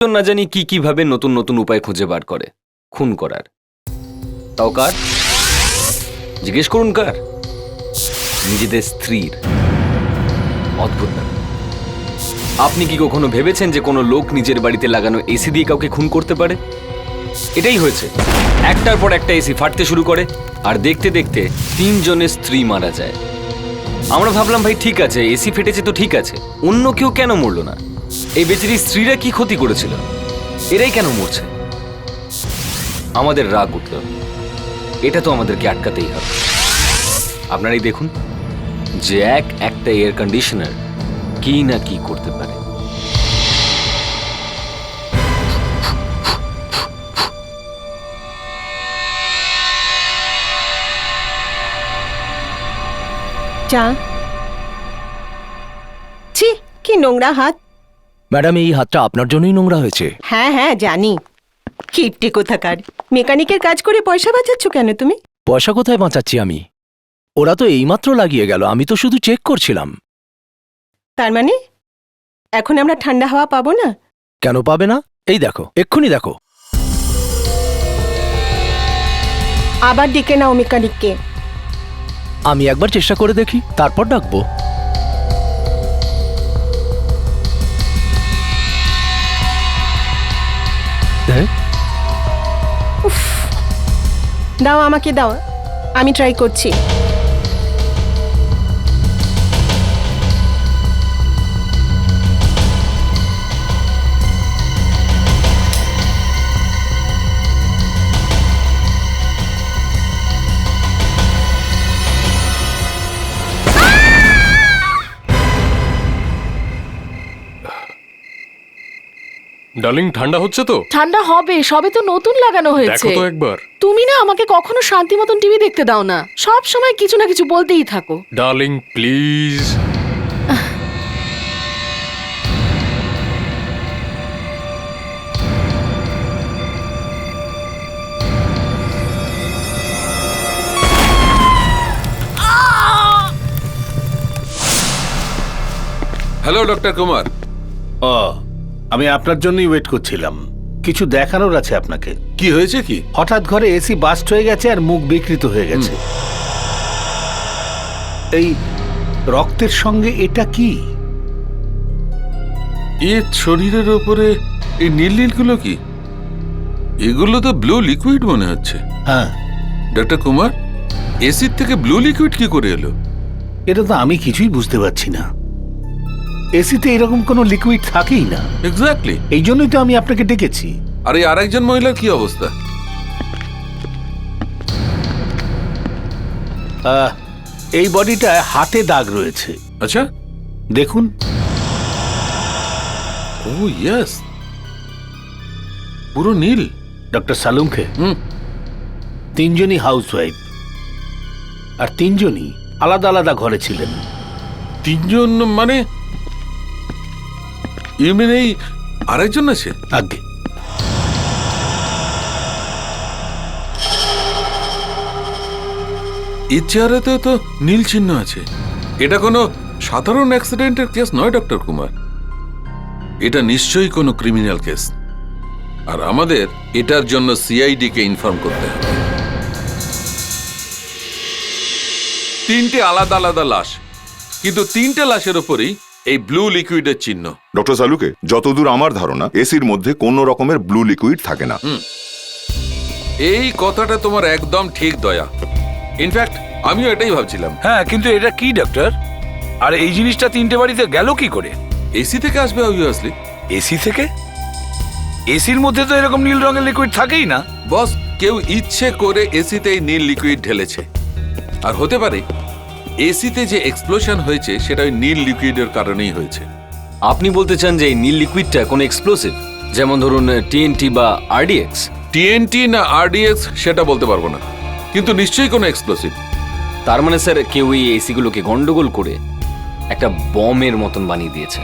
না জানি কি কিভাবে নতুন নতুন উপায় খুঁজে বার করে খুন করার। তাও কার? জিজ্ঞেস করুন কার? নিজেদের স্ত্রীর। অদ্ভুত না? আপনি কি কখনো ভেবেছেন যে কোনো লোক নিজের বাড়িতে লাগানো এসি দিয়ে কাউকে খুন করতে পারে? এটাই হয়েছে। একটার পর একটা এসি ফাটতে শুরু করে আর দেখতে দেখতে 3 জনের স্ত্রী মারা যায়। আমরা ভাবলাম ভাই ঠিক আছে, এসি ফেটেছে তো ঠিক আছে, অন্য কেউ কেন মরলো না? এই বেচারি স্ত্রীরা কি ক্ষতি করেছিল? এরাই কেন মরছে? আমাদের রাগ উঠল। এটা তো আমাদেরকে আটকাতেই হবে। আপনারাই দেখুন, যে একটা এয়ার কন্ডিশনার কি না কি করতে পারে। চা। ছি, কি নোংরা হাত। ম্যাডাম, এই হাতটা আপনার জন্যই নোংরা হয়েছে। হ্যাঁ হ্যাঁ জানি। কিপটে কোথাকার। মেকানিকের কাজ করে পয়সা বাঁচাচ্ছ কেন তুমি? পয়সা কোথায় বাঁচাচ্ছি আমি? ওরা তো এইমাত্র লাগিয়ে গেল, আমি তো শুধু চেক করছিলাম। তার মানে এখন আমরা ঠান্ডা হাওয়া পাবো না? কেন পাবে না? এই দেখো, এক্ষুনি দেখো। আবার ডেকে নাও মেকানিককে। আমি একবার চেষ্টা করে দেখি, তারপর ডাকবো। হ্যাঁ, দাও, আমাকে দাও, আমি ট্রাই করছি। ডার্লিং, ঠান্ডা হচ্ছে তো? ঠান্ডা হবে, সবে তো নতুন লাগানো হয়েছে। দেখো তো একবার। তুমি না আমাকে কখনো শান্তি মতন টিভি দেখতে দাও না, সব সময় কিছু না কিছু বলতেই থাকো। Darling please. Hello doctor Kumar. ও, আমি আপনার জন্যই ওয়েট করছিলাম। কিছু দেখানোর আছে আপনাকে। কি হয়েছে কি? হঠাৎ ঘরে এসি বাস্ট হয়ে গেছে আর মুখ বিকৃত হয়ে গেছে। এই রক্তের সঙ্গে এটা কি? এর শরীরের ওপরে এই নীল নীলগুলো কি? এগুলো তো ব্লু লিকুইড মনে হচ্ছে। হ্যাঁ, ডক্টর কুমার, এসির থেকে ব্লু লিকুইড কি করে এলো? এটা তো আমি কিছুই বুঝতে পারছি না। এসিতে এরকম কোনো লিকুইড থাকেই না। এক্স্যাক্টলি। এই জন্যই তো আমি আপনাকে ডেকেছি। আর এই আরেকজন মহিলার কি অবস্থা? এই বডিটায় হাতে দাগ রয়েছে। আচ্ছা, দেখুন। ও ইয়েস, পুরো নীল। ডক্টর সালুমকে হুম। 3 জনই হাউসওয়াইফ, আর 3 জনই আলাদা আলাদা ঘরে ছিলেন। 3 জন মানে? ইউ মিন এই আরেকজন আছে? আগে এর চেহারাতেও তো নীল চিহ্ন আছে। এটা কোনো সাধারণ অ্যাক্সিডেন্টের কেস নয় ডক্টর কুমার, এটা নিশ্চয়ই কোনো ক্রিমিনাল কেস। আর আমাদের এটার জন্য সিআইডি কে ইনফর্ম করতে হবে। 3টে আলাদা আলাদা লাশ, কিন্তু 3টে লাশের উপরেই এই ব্লু লিকুইডের চিহ্ন। ডক্টর সালুকে, যতদূর আমার ধারণা এসির মধ্যে কোনো রকমের ব্লু লিকুইড থাকে না। এই কথাটা তোমার একদম ঠিক দয়া। ইনফ্যাক্ট আমিও এটাই ভাবছিলাম। হ্যাঁ, কিন্তু এটা কি ডক্টর? আর এই জিনিসটা 3টে বাড়িতে গেল কি করে? এসি থেকে আসবে অবভিয়াসলি। এসি থেকে? এসির মধ্যে তো এরকম নীল রঙের লিকুইড থাকেই না। বস, কেউ ইচ্ছে করে এসিতেই নীল লিকুইড ঢেলেছে। আর হতে পারে এসিতে যে এক্সপ্লোশন হয়েছে সেটা ওই নীল লিকুইডের কারণেই হয়েছে। আপনি বলতে চান যে এই নীল লিকুইডটা কোনো এক্সপ্লোসিভ, যেমন ধরুন টিএনটি বা আরডিএক্স? টিএনটি না আরডিএক্স সেটা বলতে পারবো না, কিন্তু নিশ্চয়ই কোনো এক্সপ্লোসিভ। তার মানে স্যার কেউ এই এসিগুলোকে গন্ডগোল করে একটা বমের মতন বানিয়ে দিয়েছে।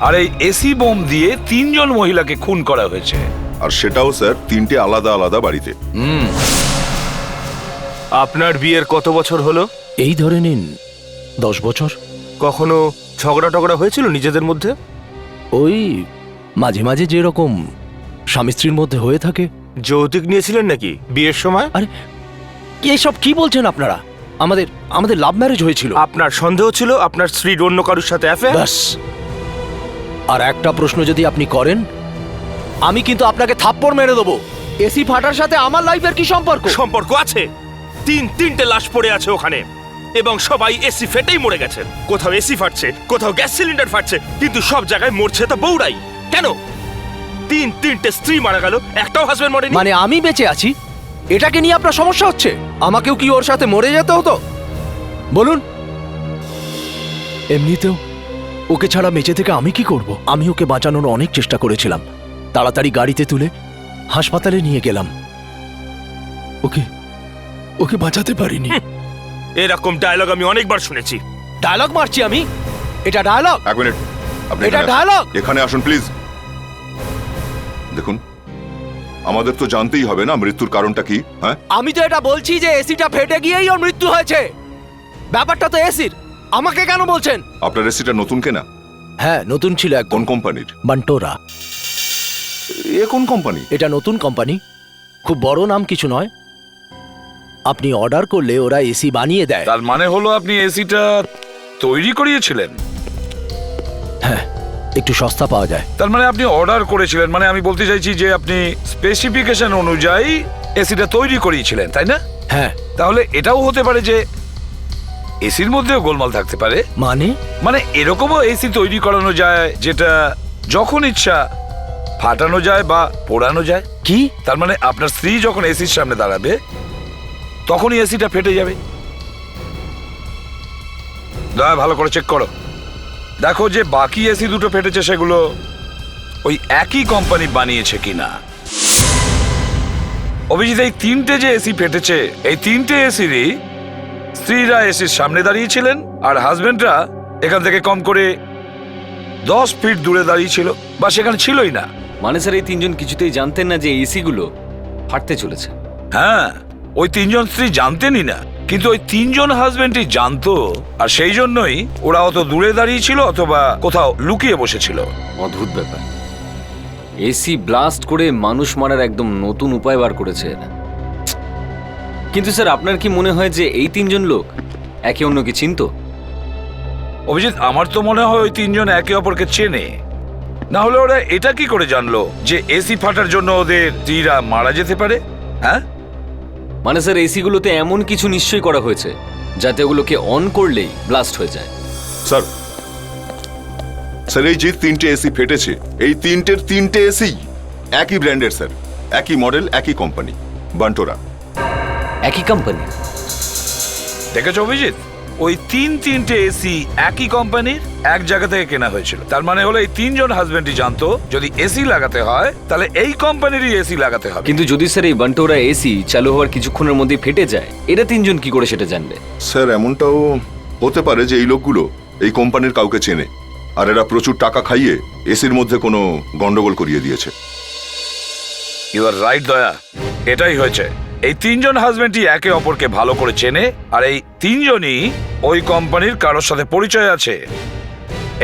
আর এই এসি বোম দিয়ে 3 জন মহিলাকে খুন করা হয়েছে। আর সেটাও স্যার 3টে আলাদা আলাদা বাড়িতে। আপনার বিয়ের কত বছর হলো? এই ধরে নিন 10 বছর। কখনো ঝগড়া টগড়া হয়েছিল নিজেদের মধ্যে? ওই মাঝে মাঝে যেরকম স্বামী স্ত্রীর মধ্যে হয়ে থাকে। যৌতুক নিয়েছিলেন নাকি বিয়ের সময়? আরে এসব কি বলছেন আপনারা? আমাদের আমাদের লাভ ম্যারেজ হয়েছিল। আপনার সন্দেহ ছিল আপনার স্ত্রীর অন্য কারোর সাথে অ্যাফেয়ার? ব্যাস। আর একটা প্রশ্ন যদি আপনি করেন, আমি কিন্তু আপনাকে থাপ্পড় মেরে দেবো। এসি ফাটার সাথে আমার লাইফের কি সম্পর্ক? সম্পর্ক আছে। তিনটে লাশ পড়ে আছে ওখানে, এবং সবাই এসি ফেটেই মরে গেছে। কোথাও এসি ফাটছে, কোথাও গ্যাস সিলিন্ডার ফাটছে, কিন্তু সব জায়গায় মরছে তো বউরাই। কেন? তিনটে স্ত্রী মারা গেল, একটাও হাজবেন্ড মরেনি। মানে আমি বেঁচে আছি, এটাকে নিয়ে আপনার সমস্যা হচ্ছে? আমাকেও কি ওর সাথে মরে যেতে হতো? বলুন। এমনিতেও ওকে ছাড়া বেঁচে থেকে আমি কি করব? আমি ওকে বাঁচানোর অনেক চেষ্টা করেছিলাম। তাড়াতাড়ি গাড়িতে তুলে হাসপাতালে নিয়ে গেলাম। ওকে ওকে বাঁচাতে পারিনি। এরকম ডায়লগ আমি অনেকবার শুনেছি। ডায়লগ মারছি আমি? এটা ডায়লগ? এক মিনিট, আপনি এটা এখানে আসুন। ডায়লগ? এখানে আসুন প্লিজ। দেখুন, আমাদের তো জানতেই হবে না মৃত্যুর কারণটা কি। হ্যাঁ, আমি তো এটা বলছি যে এসিটা ফেটে গিয়েই ওর মৃত্যু হয়েছে। ব্যাপারটা তো এসির, আমাকে কেন বলছেন? আপনার এসিটা নতুন কেনা? হ্যাঁ, নতুন ছিল একদম। কোন কোম্পানির? বান্টোরা। এ কোন কোম্পানি? এটা নতুন কোম্পানি, খুব বড় নাম কিছু নয়। আপনি অর্ডার করলে ওরা এসি বানিয়ে দেয়। তার মানে হলো আপনি এসিটা তৈরি করিয়েছিলেন? হ্যাঁ, একটু সস্তা পাওয়া যায়। তার মানে আপনি অর্ডার করেছিলেন, মানে আমি বলতে চাইছি যে আপনি স্পেসিফিকেশন অনুযায়ী এসিটা তৈরি করিয়েছিলেন, তাই না? হ্যাঁ। তাহলে এটাও হতে পারে যে এসির মধ্যেও গোলমাল থাকতে পারে। মানে এরকমও এসি তৈরি করানো যায় যেটা যখন ইচ্ছা ফাটানো যায় বা পোড়ানো যায়। কি? তার মানে আপনার স্ত্রী যখন এসির সামনে দাঁড়াবে তখনই এসিটা ফেটে যাবে। দয়া ভালো করে চেক করো, দেখো যে বাকি এসি দুটো ফেটেছে সেগুলো ওই একই কোম্পানি বানিয়েছে কিনা। অভিজিৎ, এই তিনটে যে এসি ফেটেছে, এই তিনটে এসিরই স্ত্রীরা এসির সামনে দাঁড়িয়েছিলেন, আর হাজবেন্ডরা এখান থেকে কম করে 10 ফিট দূরে দাঁড়িয়েছিল, বা সেখানে ছিলই না। মানে স্যার, এই তিনজন কিছুতেই জানতেন না যে এসি গুলো ফাটতে চলেছে? হ্যাঁ, ওই তিনজন স্ত্রী জানতেনই না, কিন্তু ওই তিনজন হাজবেন্ডই জানতো, আর সেই জন্যই ওরা অত দূরে দাঁড়িয়েছিল অথবা কোথাও লুকিয়ে বসেছিল। অদ্ভুত ব্যাপার। এসি ব্লাস্ট করে মানুষ মারার একদম নতুন উপায় বার করেছে এরা। কিন্তু স্যার, আপনার কি মনে হয় যে এই তিনজন লোক একে অন্যকে চিনতো? অভিজিৎ, আমার তো মনে হয় ওই তিনজন একে অপরকে চেনে, না হলে ওরা এটা কি করে জানলো যে এসি ফাটার জন্য ওদের স্ত্রীরা মারা যেতে পারে? হ্যাঁ, মানে স্যার, এসি গুলোতে এমন কিছু নিশ্চয়ই করা হয়েছে যাতে ওগুলোকে অন করলেই ব্লাস্ট হয়ে যায়। স্যার, স্যার এই যে তিনটে এসি ফেটেছে, এই তিনটে এসি একই ব্র্যান্ডের স্যার, একই মডেল, একই কোম্পানি, বান্টোরা। একই কোম্পানি? দেখেছো অভিজিৎ, ওই তিনটে এসি একই কোম্পানির এক জায়গা থেকে কেনা হয়েছিল। তার মানে হলো এই তিনজন হাজবেন্ডই জানতো যদি এসি লাগাতে হয় তাহলে এই কোম্পানিরই এসি লাগাতে হবে। কিন্তু যদি স্যার এই বান্টোরা এসি চালু হওয়ার কিছুক্ষণের মধ্যে ফেটে যায়, এরা তিনজন কি করে সেটা জানবে? স্যার, এমনটাও হতে পারে যে এই লোকগুলো এই কোম্পানির কাউকে চেনে, আর এরা প্রচুর টাকা খাইয়ে এসির মধ্যে কোনো গন্ডগোল করিয়ে দিয়েছে। ইউ আর রাইট দয়া, এটাই হয়েছে। এই তিনজন হাজবেন্ডই একে অপরকে ভালো করে চেনে, আর এই তিনজনই ওই কোম্পানির কারোর সাথে পরিচয় আছে।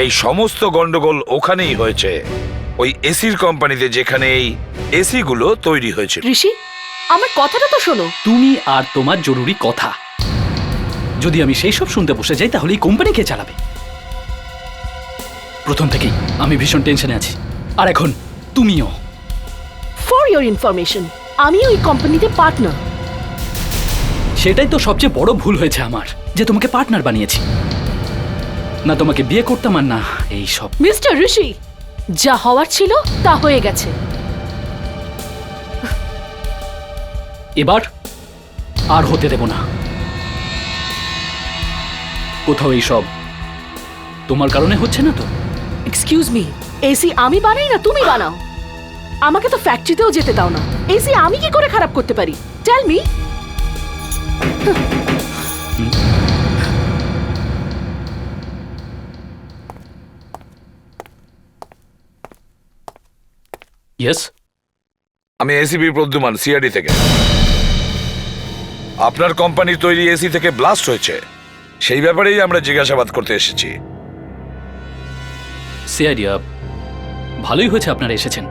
এই সমস্ত গন্ডগোল ওখানেই হয়েছে, ওই এসির কোম্পানিতে, যেখানে এই এসি গুলো তৈরি হয়েছিল। ঋষি, আমার কথাটা তো শোনো। তুমি আর তোমার জরুরি কথা, যদি আমি সেই সব শুনতে বসে যাই তাহলে এই কোম্পানি কে চালাবে? প্রথম থেকেই আমি ভীষণ টেনশনে আছি, আর এখন তুমিও। ফর ইওর ইনফরমেশন, আমি ওই কোম্পানিতে পার্টনার। সেটাই তো সবচেয়ে বড় ভুল হয়েছে আমার, যে তোমাকে পার্টনার বানিয়েছি। না তোমাকে বিয়ে করতাম আর না এই সব। মিস্টার ঋষি, যা হওয়ার ছিল তা হয়ে গেছে। এবার আর হতে দেব না। কোথাও এই সব তোমার কারণে হচ্ছে না তো? এক্সকিউজ মি, এসি আমি বানাই না তুমি বানাও। আমাকে তো ফ্যাক্টরিতেও যেতে দাও না। এসি আমি কি করে খারাপ করতে পারি? Tell me. ইয়েস, আমি এসিবি প্রদ্যুমান, সিআরডি থেকে। আপনার কোম্পানির তৈরি এসি থেকে ব্লাস্ট হয়েছে, সেই ব্যাপারেই আমরা জিজ্ঞাসাবাদ করতে এসেছি। সিআইডি, ভালোই হয়েছে আপনারা এসেছেন।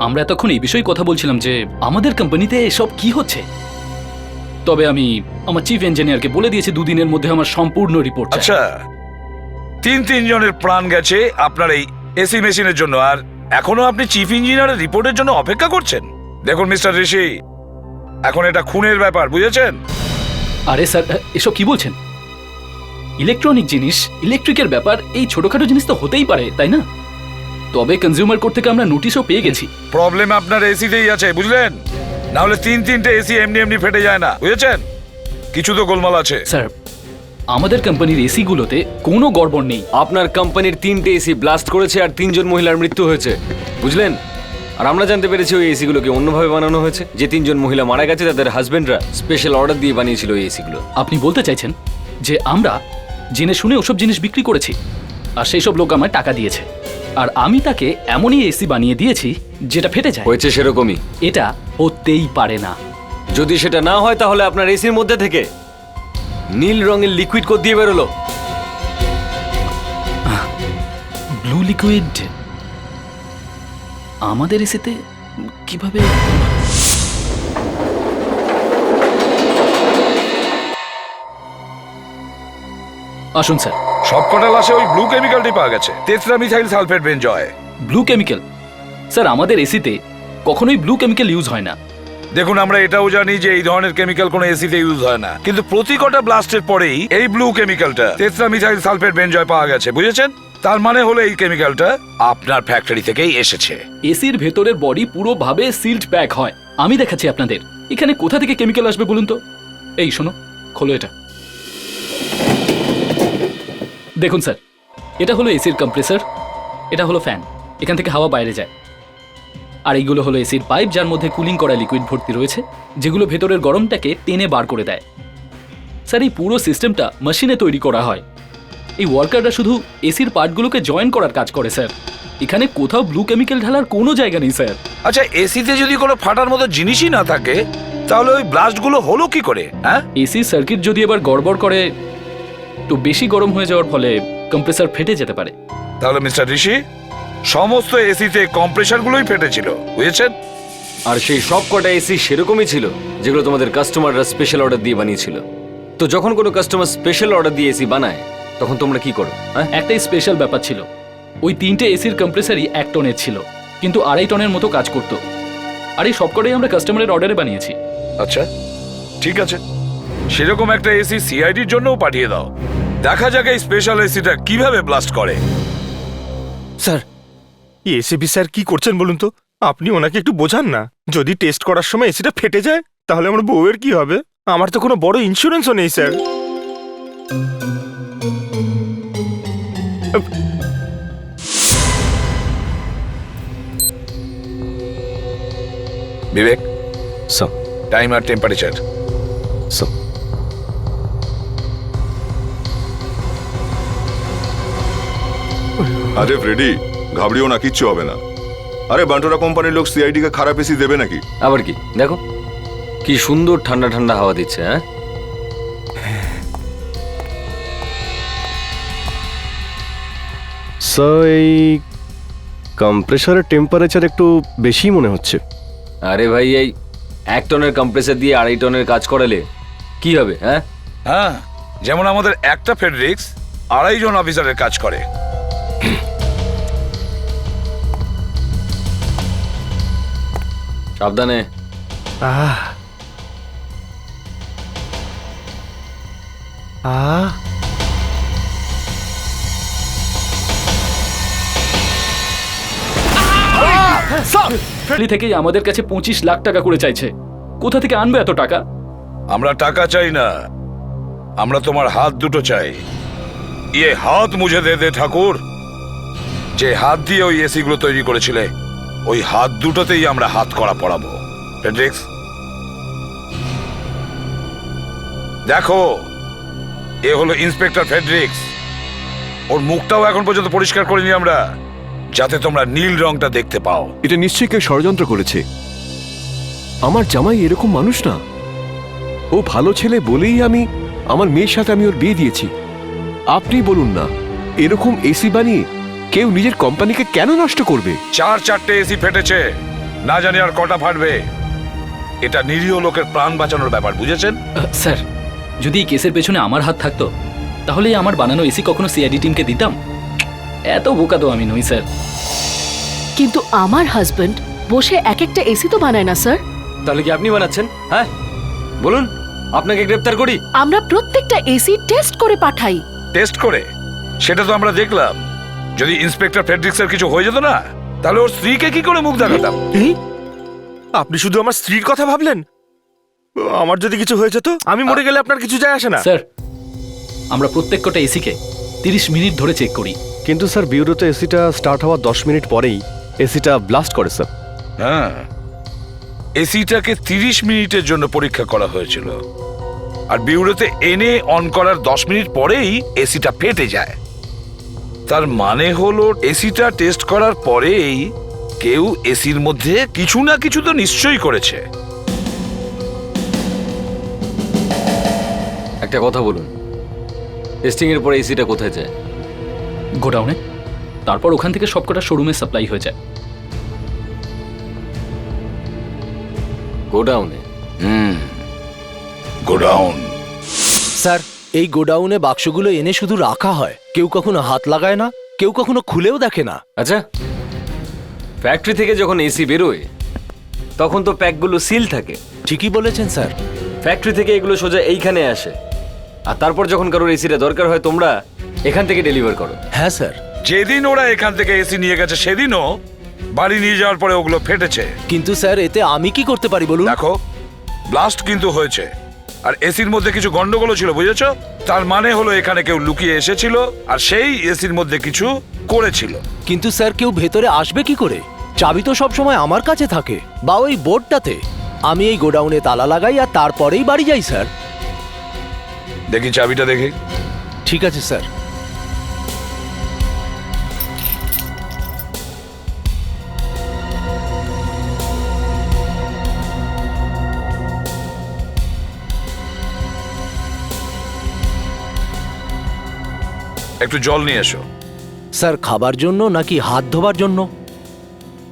আমরা এতক্ষণ এই বিষয়ে কথা বলছিলাম যে আমাদের কোম্পানিতে এসব কি হচ্ছে। তবে আমি আমার চিফ ইঞ্জিনিয়ারকে বলে দিয়েছি 2 দিনের মধ্যে আমার সম্পূর্ণ রিপোর্ট। আচ্ছা, তিন জনের প্রাণ গেছে আপনার এই এসি মেশিনের জন্য, আর এখনো আপনি চিফ ইঞ্জিনিয়ারের রিপোর্টের জন্য অপেক্ষা করছেন? দেখুন মিস্টার ঋষি, এখন এটা খুনের ব্যাপার, বুঝেছেন? আরে স্যার, এসব কি বলছেন? ইলেকট্রনিক জিনিস, ইলেকট্রিকের ব্যাপার, এই ছোটখাটো জিনিস তো হতেই পারে, তাই না? তবে কনজিউমার কোর্ট থেকে আমরা নোটিশও পেয়ে গেছি। প্রবলেম আপনার এসিতেই আছে, বুঝলেন? না হলে তিনটে এসি এমনি ফেটে যায় না, বুঝেছেন? কিছু তো গোলমাল আছে। স্যার, আমাদের কোম্পানির এসি গুলোতে কোনো গড়বড় নেই। আপনার কোম্পানির 3টে এসি ব্লাস্ট করেছে আর 3 জন মহিলার মৃত্যু হয়েছে, বুঝলেন? আর আমরা জানতে পেরেছি ওই এসিগুলোকে অন্যভাবে বানানো হয়েছে। যে 3 জন মহিলা মারা গেছে তাদের হাজবেন্ডরা স্পেশাল অর্ডার দিয়ে বানিয়েছিল ওই এসিগুলো। আপনি বলতে চাইছেন যে আমরা জেনে শুনে ওসব জিনিস বিক্রি করেছি, আর সেই সব লোক আমায় টাকা দিয়েছে, আর আমি তাকে এমনই এসি বানিয়ে দিয়েছি যেটা ফেটে যায়? হয়েছে সেরকমই। এটা হতেই পারে না। যদি সেটা না হয় তাহলে আপনার এসির মধ্যে থেকে নীল রঙের লিকুইড কোড দিয়ে বেরোলো। ব্লু লিকুইড আমাদের এসিতে কিভাবে? আসুন স্যার। সবকটা লাশে ওই ব্লু কেমিক্যালটি পাওয়া গেছে, টেট্রামিথাইল সালফেট বেনজয়। Blue chemical? স্যার, আমাদের এসিতে কখনোই ব্লু কেমিক্যাল ইউজ হয় না। দেখুন, আমরা এটাও জানি যে এই ধরনের কেমিক্যাল কোনো এসিতে ইউজ হয় না, কিন্তু প্রতি কটা ব্লাস্টের পরেই এই ব্লু কেমিক্যালটা টেট্রামিথাইল সালফেট বেনজয় পাওয়া গেছে, বুঝেছেন? তার মানে হলো এই কেমিক্যালটা আপনার ফ্যাক্টরি থেকেই এসেছে। এসির ভেতরের বডি পুরোভাবে সিলড প্যাক হয়। আমি দেখাচ্ছি আপনাদের। এখানে কোথা থেকে কেমিক্যাল আসবে বলুন তো? এই শোনো, খোলো এটা। দেখুন স্যার, এটা হলো এসির কম্প্রেসর, এটা হলো ফ্যান, এখান থেকে হাওয়া বাইরে যায়। আর এইগুলো হলো এসির পাইপ, যার মধ্যে কুলিং করা লিকুইড ভর্তি রয়েছে, যেগুলো ভেতরের গরমটাকে টেনে বার করে দেয়। স্যার, এই পুরো সিস্টেমটা মেশিনে তৈরি করা হয়। এই ওয়ার্কাররা শুধু এসির পার্টগুলোকে জয়েন করার কাজ করে স্যার। এখানে কোথাও ব্লু কেমিক্যাল ঢালার কোনো জায়গা নেই স্যার। আচ্ছা, এসিতে যদি কোনো ফাটার মতো জিনিসই না থাকে তাহলে ওই ব্লাস্টগুলো হলো কি করে? হ্যাঁ, এসি সার্কিট যদি এবার গড়বড় করে, তো বেশি গরম হয়ে যাওয়ার ফলে কম্প্রেসার ফেটে যেতে পারে। তাহলে মিস্টার ঋষি, সমস্ত এসিতে কম্প্রেসারগুলোই ফেটেছিল, বুঝেছেন? আর সেই সব কটা এসি সেরকমই ছিল যেগুলো তোমাদের কাস্টমাররা স্পেশাল অর্ডার দিয়ে বানিয়েছিল। তো যখন কোনো কাস্টমার স্পেশাল অর্ডার দিয়ে এসি বানায় তখন তোমরা কি করো? একটাই স্পেশাল ব্যাপার ছিল, ওই 3টে এসির কম্প্রেসারই 1 টনের ছিল, কিন্তু 2.5 টনের মতো কাজ করতো। আর এই সবকটাই আমরা কাস্টমারের অর্ডারে বানিয়েছি। আচ্ছা, ঠিক আছে, সেরকম একটা এসি সিআইডির জন্যও পাঠিয়ে দাও। দেখা যাক এই স্পেশাল এসিটা কিভাবে ব্লাস্ট করে। স্যার, এসিবি স্যার কি করছেন বলুন তো? আপনি ওনাকে একটু বোঝান না। যদি টেস্ট করার সময় এসিটা ফেটে যায় তাহলে আমার বউয়ের কি হবে? আমার তো কোনো বড় ইন্স্যুরেন্সও নেই স্যার। বিবেক, স্যার। টাইম আর টেম্পারেচার। স্যার। আরে ফ্রেডি, ঘাবড়িও না, কিচ্ছু হবে না। আরে বান্টোরা কোম্পানির লোক সিআইডি কে খারাপ এসি দেবে নাকি? আবার কি? দেখো কি সুন্দর ঠান্ডা ঠান্ডা হাওয়া দিচ্ছে। হ্যাঁ, স্যার, এই কম্প্রেসারের টেম্পারেচার একটু বেশি মনে হচ্ছে। আরে ভাই, এই 1 টনের কম্প্রেসার দিয়ে 2.5 টনের কাজ করালে কি হবে? হ্যাঁ, হ্যাঁ, যেমন আমাদের একটা ফেডরিক্স 2.5 জন অফিসারের কাজ করে। সাবধানে। ফ্যাক্টরি থেকেই আমাদের কাছে 25 লাখ টাকা করে চাইছে। কোথা থেকে আনবে এত টাকা? আমরা টাকা চাই না, আমরা তোমার হাত দুটো চাই। ইয়ে হাত মুঝে দে দে ঠাকুর। যে হাত দিয়ে ওই এসি গুলো তৈরি করেছিলে, ওই হাত দুটোতেই আমরা হাত করা পড়াবো। ফেডরিক্স, দেখো, এ হলো ইন্সপেক্টর ফেডরিক্স। ওর মুখটাও এখন পর্যন্ত পরিষ্কার করিনি আমরা, যাতে তোমরা নীল রংটা দেখতে পাও। এটা নিশ্চয়ই কেউ ষড়যন্ত্র করেছে। আমার জামাই এরকম মানুষ না। ও ভালো ছেলে বলেই আমার মেয়ের সাথে আমি ওর বিয়ে দিয়েছি। আপনি বলুন না, এরকম এসি বানিয়ে কেউ নিজের কোম্পানিকে কেন নষ্ট করবে? 4 এসি ফেটেছে, না জানি আর কটা ফাটবে। এটা নিরীহ লোকের প্রাণ বাঁচানোর ব্যাপার, বুঝেছেন? স্যার, যদি এই কেসের পেছনে আমার হাত থাকতো তাহলে আমার বানানো এসি কখনো সিআইডি টিমকে দিতাম? এত বোকা তো আমি নই স্যার। কিন্তু আমার হাজবেন্ড বসে এক একটা এসি তো বানায় না স্যার। তাহলে কি আপনি বানাচ্ছেন? হ্যাঁ বলুন, আপনাকে গ্রেপ্তার করি? আমরা প্রত্যেকটা এসি টেস্ট করে পাঠাই। টেস্ট করে? সেটা তো আমরা দেখলাম। যদি ইন্সপেক্টর ফ্রেডরিক্সের কিছু হয়ে যেত না, তাহলে ওর স্ত্রীকে কি করে মুখ দেখাতাম? আপনি শুধু আমার স্ত্রীর কথা ভাবলেন? আমার যদি কিছু হয়ে যেত, আমি মরে গেলে আপনার কিছু যায় আসে না। স্যার, আমরা প্রত্যেকটা এসিকে 30 মিনিট ধরে চেক করি। কিন্তু স্যার বিউরোতে এসিটা স্টার্ট হওয়ার 10 মিনিট পরেই এসিটা ব্লাস্ট করে স্যার। হ্যাঁ, এসিটাকে 30 মিনিটের জন্য পরীক্ষা করা হয়েছিল, আর বিউরোতে এনে অন করার 10 মিনিট পরেই এসিটা ফেটে যায়। তার মানে হলো এসিটা টেস্ট করার পরেই কেউ এসির মধ্যে কিছু না কিছু তো নিশ্চয়ই করেছে। একটা কথা বলুন, টেস্টিং এর পরে এসিটা কোথায় যায়? গোডাউনে, তারপর ওখান থেকে সবকটা শোরুমে সাপ্লাই হয়ে যায়। গোডাউনে? গোডাউন। স্যার, এই গোডাউনে বাক্সগুলো এনে শুধু রাখা হয়, কেউ কখনো হাত লাগায় না, কেউ কখনো খুলেও দেখে না। আচ্ছা, ফ্যাক্টরি থেকে যখন এসি বেরোয় তখন তো প্যাকগুলো সিল থাকে। ঠিকই বলেছেন স্যার। ফ্যাক্টরি থেকে এগুলো সোজা এইখানে আসে, আর তারপর যখন কারোর এসিটা দরকার হয় তোমরা এখান থেকে ডেলিভার করো। হ্যাঁ স্যার। যেদিন ওরা এখান থেকে এসি নিয়ে গেছে সেদিনও বাড়ি নিয়ে যাওয়ার পরে ওগুলো ফেটেছে। কিন্তু স্যার, এতে আমি কি করতে পারি বলুন? দেখো, ব্লাস্ট কিন্তু হয়েছে, আর এসির মধ্যে কিছু গন্ডগোল ছিল, বুঝেছো? তার মানে হলো এখানে কেউ লুকিয়ে এসেছিল আর সেই এসির মধ্যে কিছু করেছিল। কিন্তু স্যার, কেউ ভেতরে আসবে কি করে? চাবি তো সব সময় আমার কাছে থাকে, বা ওই বোর্ডটাতে। আমি এই গোডাউনে তালা লাগাই আর তারপরেই বাড়ি যাই স্যার। দেখি চাবিটা, দেখি। ঠিক আছে স্যার। একটু জল নিয়ে এসো। স্যার, খাবার জন্য নাকি হাত ধোবার জন্য?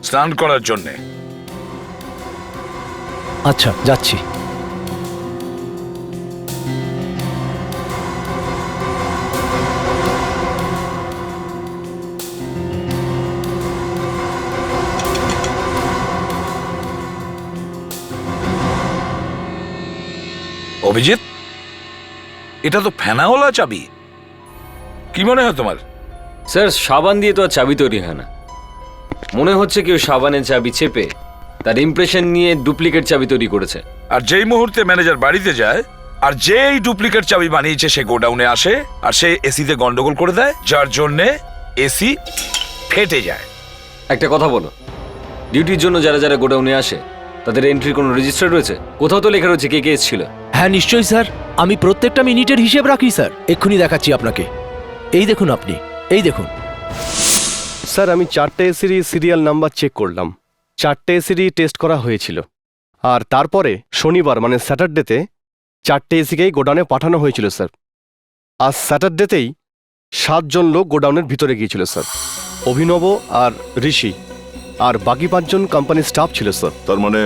স্নান করার জন্যে। আচ্ছা, যাচ্ছি। অভিজিৎ, এটা তো ফেনাওয়ালা চাবি। কি মনে হয় তোমার? স্যার, সাবান দিয়ে তো আর চাবি তৈরি হয় না। মনে হচ্ছে কেউ সাবানের চাবি চেপে তার ইমপ্রেশন নিয়ে ডুপ্লিকেট চাবি তৈরি করেছে। আর যেই মুহূর্তে ম্যানেজার বাড়িতে যায় আর যেই ডুপ্লিকেট চাবি বানিয়েছে সে গোডাউনে আসে আর সে এসিতে গন্ডগোল করে দেয়, যার জন্যে এসি ফেটে যায়। একটা কথা বলো, ডিউটির জন্য যারা যারা গোডাউনে আসে তাদের এন্ট্রির কোনো রেজিস্টার রয়েছে? কোথাও তো লেখা রয়েছে কে কে এসেছিল। হ্যাঁ নিশ্চয়ই স্যার, আমি প্রত্যেকটা মিনিটের হিসেব রাখি স্যার। এক্ষুনি দেখাচ্ছি আপনাকে। এই দেখুন আপনি, এই দেখুন। স্যার, আমি 4টে এসিরই সিরিয়াল নাম্বার চেক করলাম। 4টে এসিরই টেস্ট করা হয়েছিল, আর তারপরে শনিবার মানে স্যাটারডেতে 4টে এসিকেই গোডাউনে পাঠানো হয়েছিল স্যার। আর স্যাটারডেতেই 7 জন লোক গোডাউনের ভিতরে গিয়েছিল স্যার। অভিনব আর ঋষি, আর বাকি 5 জন কোম্পানির স্টাফ ছিল স্যার। তার মানে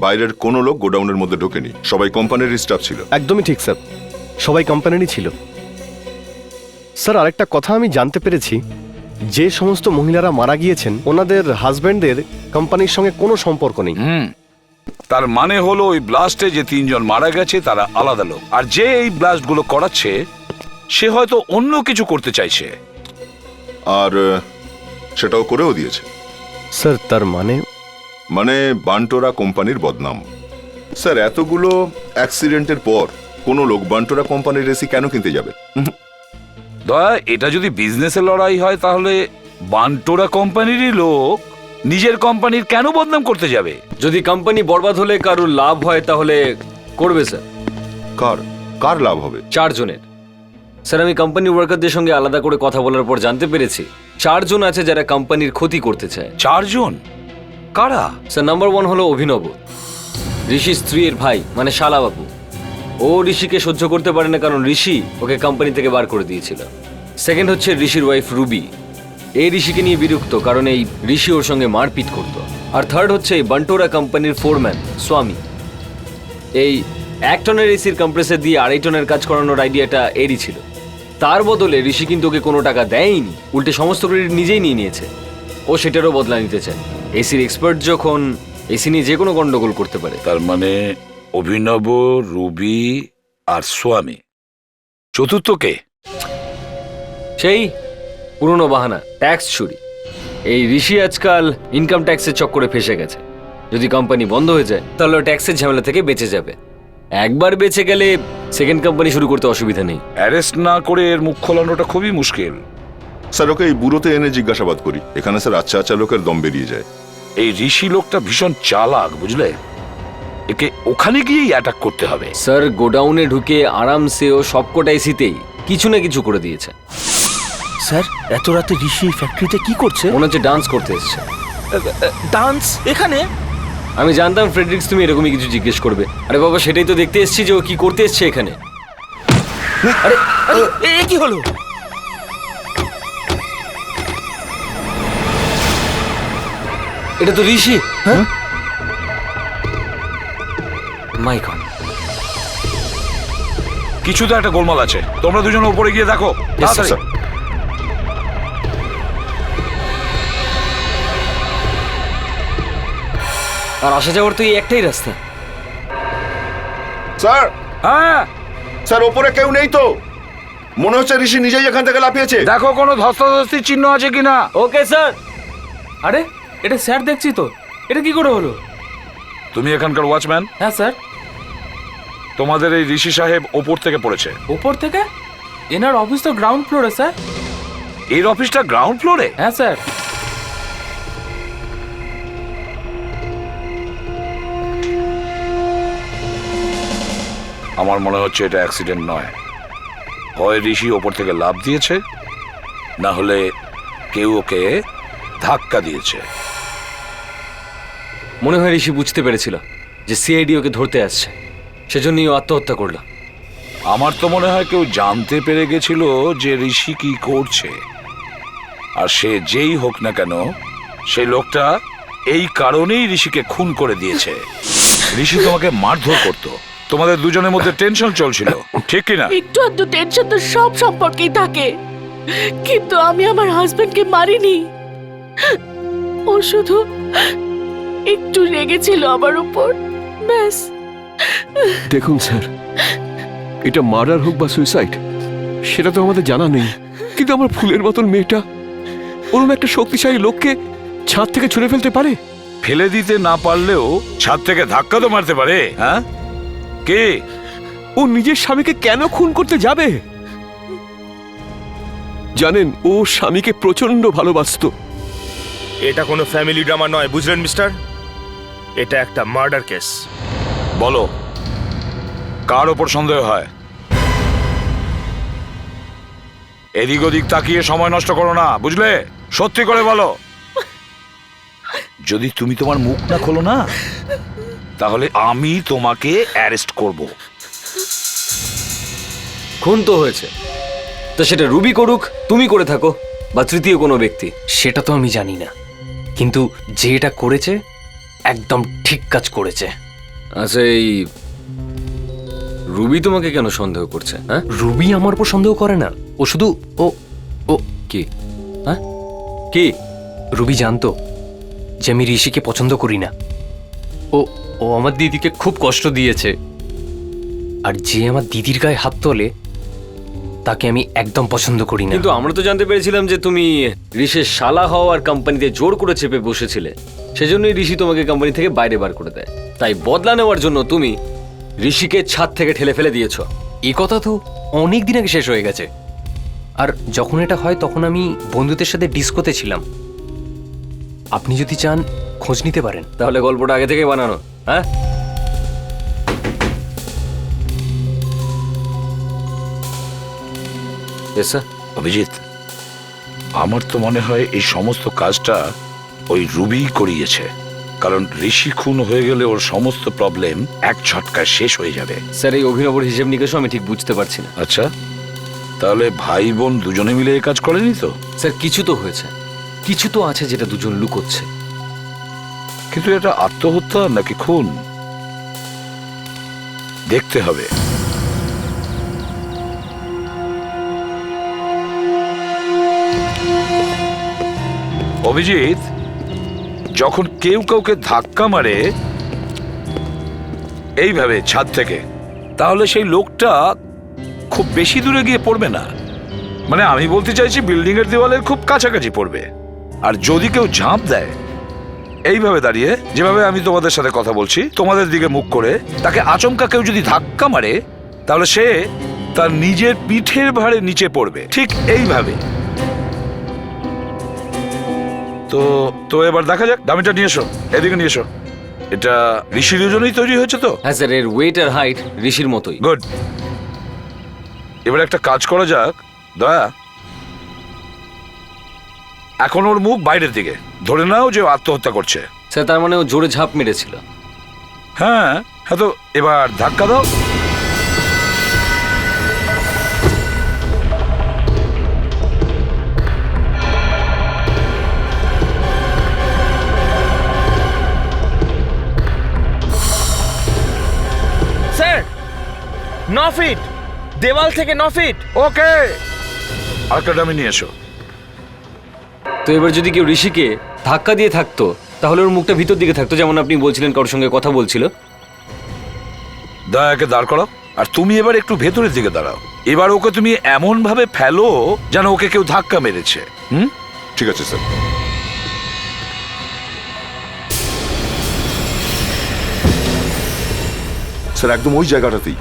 বাইরের কোনো লোক গোডাউনের মধ্যে ঢোকেনি, সবাই কোম্পানির স্টাফ ছিল। একদমই ঠিক স্যার, সবাই কোম্পানিরই ছিল। স্যার, আরেকটা কথা আমি জানতে পেরেছি, যে সমস্ত মহিলারা মারা গিয়েছেন ওনাদের হাজবেন্ডদের কোম্পানির সঙ্গে কোনো সম্পর্ক নেই। তার মানে হলো ওই ব্লাস্টে যে 3 জন মারা গেছে তারা আলাদা লোক, আর যে এই ব্লাস্ট গুলো করাচ্ছে সে হয়তো অন্য কিছু করতে চাইছে, আর সেটাও করেও দিয়েছে। স্যার, তার মানে বান্টোরা কোম্পানির বদনাম। স্যার, এতগুলো অ্যাক্সিডেন্টের পর কোনো লোক বান্টোরা কোম্পানির এসি কেন কিনতে যাবে? দয়া, এটা যদি বিজনেসের লড়াই হয় তাহলে বান্টোরা কোম্পানিরই লোক নিজের কোম্পানির কেন বদনাম করতে যাবে? যদি কোম্পানি বরবাদ হলে কারোর লাভ হয় তাহলে করবে স্যার। কার লাভ হবে? 4 জনের। স্যার, আমি কোম্পানি ওয়ার্কারদের সঙ্গে আলাদা করে কথা বলার পর জানতে পেরেছি 4 জন আছে যারা কোম্পানির ক্ষতি করতে চায়। 4 জন? কারা? স্যার, নাম্বার 1 হলো অভিনব, ঋষির স্ত্রীর ভাই মানে শালাবাবু। ও ঋষিকে সহ্য করতে পারে না কারণ ঋষি ওকে কোম্পানি থেকে বার করে দিয়েছিল। সেকেন্ড হচ্ছে ঋষির ওয়াইফ রুবি, এই ঋষিকে নিয়ে বিরক্ত কারণ এই ঋষি ওর সঙ্গে মারপিট করতো। আর থার্ড হচ্ছে এই বান্টোরা কোম্পানির ফোরম্যান স্বামী। এই 1 টনের এসির কম্প্রেসার দিয়ে 2.5 টনের কাজ করানোর আইডিয়াটা এরই ছিল। তার বদলে ঋষি কিন্তু ওকে কোনো টাকা দেয়নি, উল্টে সমস্ত ক্রেডিট নিজেই নিয়ে নিয়েছে। ও সেটারও বদলা নিতে চায়। এসির এক্সপার্ট যখন এসি নিয়ে যে কোনো গন্ডগোল করতে পারে। তার মানে অভিনব, রুবি আর স্বামী, চতুর্থ কে? সেই পুরনো বাহানা, ট্যাক্স চুরি। এই ঋষি আজকাল ইনকাম ট্যাক্সের চক্করে ফেসে গেছে। যদি কোম্পানি বন্ধ হয়ে যায় তাহলে ও ট্যাক্সের ঝামেলা থেকে বেঁচে যাবে। একবার বেঁচে গেলে সেকেন্ড কোম্পানি শুরু করতে অসুবিধা নেই। অ্যারেস্ট না করে এর মুখ খোলানোটা খুবই মুশকিল। স্যার ওকে এই বুড়োতে এনে জিজ্ঞাসাবাদ করি, এখানে স্যার আচ্ছা আচ্ছা লোকের দম বেরিয়ে যায়। এই ঋষি লোকটা ভীষণ চালাক, বুঝলে? একে ওখানে গিয়েই অ্যাটাক করতে হবে। স্যার গোডাউনে ঢুকে আরামসে ও সবকটা এসিতেই কিছু না কিছু করে দিয়েছে। স্যার এত রাতে ঋষি ফ্যাক্টরিতে কি করছে? মনে হচ্ছে ডান্স করতে এসছে। ডান্স এখানে? আমি জানতাম ফ্রেডরিক্স তুমি এরকমই কিছু জিজ্ঞেস করবে। আরে বাবা, সেটাই তো দেখতে এসেছি যে ও কি করতে এসছে এখানে। আরে এ কি হলো? এটা তো ঋষি। হ্যাঁ, মাই গড। কিছু তো একটা গোলমাল আছে, তোমরা দুজন উপরে গিয়ে দেখো। তাড়াতাড়ি। আর আসা যাওয়ার তো এই একটাই রাস্তা। স্যার হ্যাঁ, স্যার ওপরে কেউ নেই তো, মনে হচ্ছে ঋষি নিজেই এখান থেকে লাফিয়েছে। দেখো কোনো ধস্তাধস্তির চিহ্ন আছে কিনা। Okay sir. আরে এটা স্যার দেখছি তো, এটা কি করে হলো? তুমি এখানকার ওয়াচম্যান? হ্যাঁ স্যার। তোমাদের এই ঋষি সাহেব ওপর থেকে পড়েছে। উপর থেকে? এনার অফিস তো গ্রাউন্ড ফ্লোরে স্যার। এর অফিসটা গ্রাউন্ড ফ্লোরে? হ্যাঁ স্যার। আমার মনে হচ্ছে এটা অ্যাক্সিডেন্ট নয়। হয় ঋষি ওপর থেকে লাফ দিয়েছে, না হলে কেউ ওকে ধাক্কা দিয়েছে। মনে হয় ঋষি বুঝতে পেরেছিল যে সিআইডি ওকে ধরতে আসছে, সেজন্যই ও আত্মহত্যা করলো। আমার তো মনে হয় কেউ জানতে পেরে গেছিল যে ঋষি কি করছে, আর সে যেই হোক না কেন সেই লোকটা এই কারণেই ঋষিকে খুন করে দিয়েছে। ঋষি তোমাকে মারধর করতো, তোমাদের দুজনের মধ্যে টেনশন চলছিল, ঠিক কিনা? একটু আধটু টেনশন তো সব সম্পর্কেই থাকে, কিন্তু আমি আমার হাজবেন্ডকে মারিনি। ও শুধু একটু রেগেছিল আমার উপর, ব্যাস। দেখুন স্যার, এটা মার্ডার হোক বা সুইসাইড সেটা তো আমাদের জানা নেই, কিন্তু আমার ফুলের মতন মেয়েটা ওরকম একটা শক্তিশালী লোককে ছাদ থেকে ছুঁড়ে ফেলতে পারে? ফেলে দিতে না পারলেও ছাদ থেকে ধাক্কা তো মারতে পারে। হ্যাঁ, কে? ও নিজের স্বামীকে কেন খুন করতে যাবে? জানেন, ও স্বামীকে প্রচন্ড ভালোবাসতো। এটা কোনো ফ্যামিলি ড্রামা নয়, বুঝলেন মিস্টার? এটা একটা মার্ডার কেস। বলো, কার ওপর সন্দেহ হয়? এদিক ওদিক তাকিয়ে সময় নষ্ট করো না, বুঝলে? সত্যি করে বলো। যদি তুমি তোমার মুখ না খোলো না, তাহলে আমি তোমাকে অ্যারেস্ট করব। খুন তো হয়েছে, তো সেটা রুবি করুক, তুমি করে থাকো, বা তৃতীয় কোনো ব্যক্তি, সেটা তো আমি জানি না, কিন্তু যে এটা করেছে একদম ঠিক কাজ করেছে। আচ্ছা, এই রুবি তোমাকে কেন সন্দেহ করছে? হ্যাঁ, রুবি আমার উপর সন্দেহ করে না, ও শুধু ও ও কি? হ্যাঁ, কি? রুবি জানতো যে আমি ঋষিকে পছন্দ করি না। ও ও আমার দিদিকে খুব কষ্ট দিয়েছে, আর যে আমার দিদির গায়ে হাত তোলে তাকে আমি একদম পছন্দ করি না। কিন্তু আমরা তো জানতে পেরেছিলাম যে তুমি ঋষির শালা হও আর কোম্পানিতে জোর করে চেপে বসেছিলে, সেজন্যই ঋষি তোমাকে কোম্পানি থেকে বাইরে বার করে দেয়। তাই বদলা নেওয়ার জন্য তুমি ঋষিকে ছাদ থেকে ঠেলে ফেলে দিয়েছো। এই কথা তো অনেক দিন আগে শেষ হয়ে গেছে, আর যখন এটা হয় তখন আমি বন্ধুদের সাথে ডিস্কোতে ছিলাম। আপনি যদি চান খোঁজ নিতে পারেন। তাহলে গল্পটা আগে থেকে বানানো? হ্যাঁ, অভিজিৎ, আমার তো মনে হয় এই সমস্ত কাজটা ওই রুবি করিয়েছে, কারণ ঋষি খুন হয়ে গেলে ওর সমস্ত প্রবলেম এক ঝটকায় শেষ হয়ে যাবে। স্যার, এই অভিনবর হিসেব নিকেশও আমি ঠিক বুঝতে পারছি না। আচ্ছা, তাহলে ভাই বোন দুজনে মিলে এই কাজ করেনি তো? স্যার, কিছু তো হয়েছে, কিছু তো আছে যেটা দুজন লুকোচ্ছে। কিন্তু এটা আত্মহত্যা নাকি খুন দেখতে হবে। অভিজিৎ, যখন কেউ কাউকে ধাক্কা মারে এইভাবে ছাদ থেকে, তাহলে সেই লোকটা খুব বেশি দূরে গিয়ে পড়বে না। মানে আমি বলতে চাইছি বিল্ডিং এর দেওয়ালের খুব কাছাকাছি পড়বে। আর যদি কেউ ঝাঁপ দেয় এইভাবে দাঁড়িয়ে, যেভাবে আমি তোমাদের সাথে কথা বলছি, তোমাদের দিকে মুখ করে, তাকে আচমকা কেউ যদি ধাক্কা মারে, তাহলে সে তার নিজের পিঠের ভারে নিচে পড়বে, ঠিক এইভাবে। তো তো এবার দেখা যাক, দামিটা নিয়ে এসো, এদিকে নিয়ে এসো। এটা ঋষির জন্যই তৈরি হয়েছে তো? হ্যাঁ স্যার, এর ওয়েট আর হাইট ঋষির মতোই। গুড। এবার একটা কাজ করা যাক, দয়া, এখন ওর মুখ বাইরের দিকে, ধরে নাও যে ও আত্মহত্যা করছে। স্যার, তার মানে ও জোরে ঝাঁপ মেরেছিল। হ্যাঁ হ্যাঁ, তো এবার ধাক্কা দাও। স্যার 9 ফিট, দেওয়াল থেকে 9 ফিট। ওকে, আরেকটা ডামি নিয়ে এসো। তো এবার যদি কেউ ঋষিকে ধাক্কা দিয়ে থাকতো, তাহলে ওর মুখটা ভিতর দিকে থাকতো, যেমন আপনি বলছিলেন কারোর সঙ্গে কথা বলছিল। দয়াকে দাঁড় করাও, আর তুমি এবার একটু ভেতরের দিকে দাঁড়াও। এবার ওকে তুমি এমন ভাবে ফেলো যেন ওকে কেউ ধাক্কা মেরেছে। ঠিক আছে স্যার। স্যার, একদম ওই জায়গাটাতেই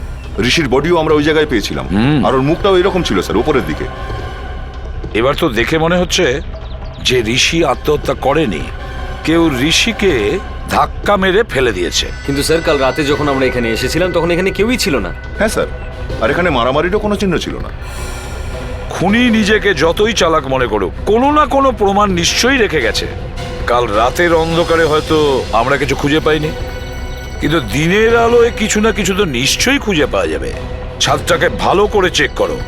ঋষির বডিও আমরা ওই জায়গায় পেয়েছিলাম, আর ওর মুখটাও এরকম ছিল স্যার, উপরের দিকে। এবার তো দেখে মনে হচ্ছে যে ঋষি আত্মহত্যা করেনি, কেউ ঋষিকে ধাক্কা মেরে ফেলে দিয়েছে। কিন্তু স্যার, কাল রাতে যখন আমরা এখানে এসেছিলাম তখন এখানে কেউই ছিল না। হ্যাঁ স্যার, আর এখানে মারামারিরও কোনো চিহ্ন ছিল না। খুনি নিজেকে যতই চালাক মনে করুক, কোনো না কোনো প্রমাণ নিশ্চয়ই রেখে গেছে। কাল রাতের অন্ধকারে হয়তো আমরা কিছু খুঁজে পাইনি, কিন্তু দিনের আলোয় কিছু না কিছু তো নিশ্চয়ই খুঁজে পাওয়া যাবে। ছাদটাকে ভালো করে চেক করো।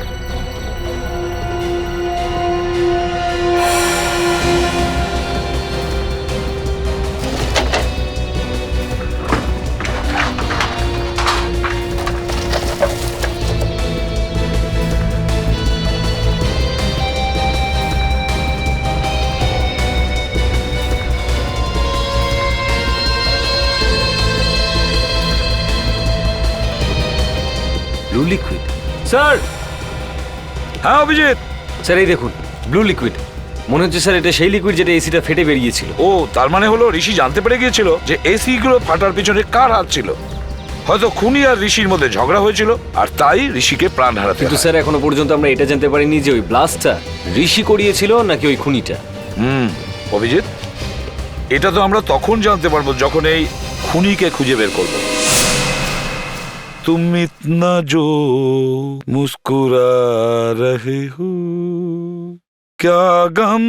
Blue liquid. স্যার, হ্যাঁ অভিজিৎ। স্যার, এই দেখুন, ব্লু লিকুইড। মনে হচ্ছে স্যার এটা সেই লিকুইড যেটা এসিটা ফেটে বেরিয়েছিল। ও, তার মানে হলো ঋষি জানতে পেরে গিয়েছিল যে এসি গুলো ফাটার পিছনে কার হাত ছিল। হয়তো খুনি আর ঋষির মধ্যে ঝগড়া হয়েছিল, আর তাই ঋষিকে প্রাণ হারাতে কিন্তু হয়। স্যার, এখনো পর্যন্ত আমরা এটা জানতে পারিনি যে ওই ব্লাস্টটা ঋষি করিয়েছিল নাকি ওই খুনিটা। অভিজিৎ, এটা তো আমরা তখন জানতে পারবো যখন এই খুনিকে খুঁজে বের করব। तुम इतना जो मुस्कुरा रहे हो क्या गम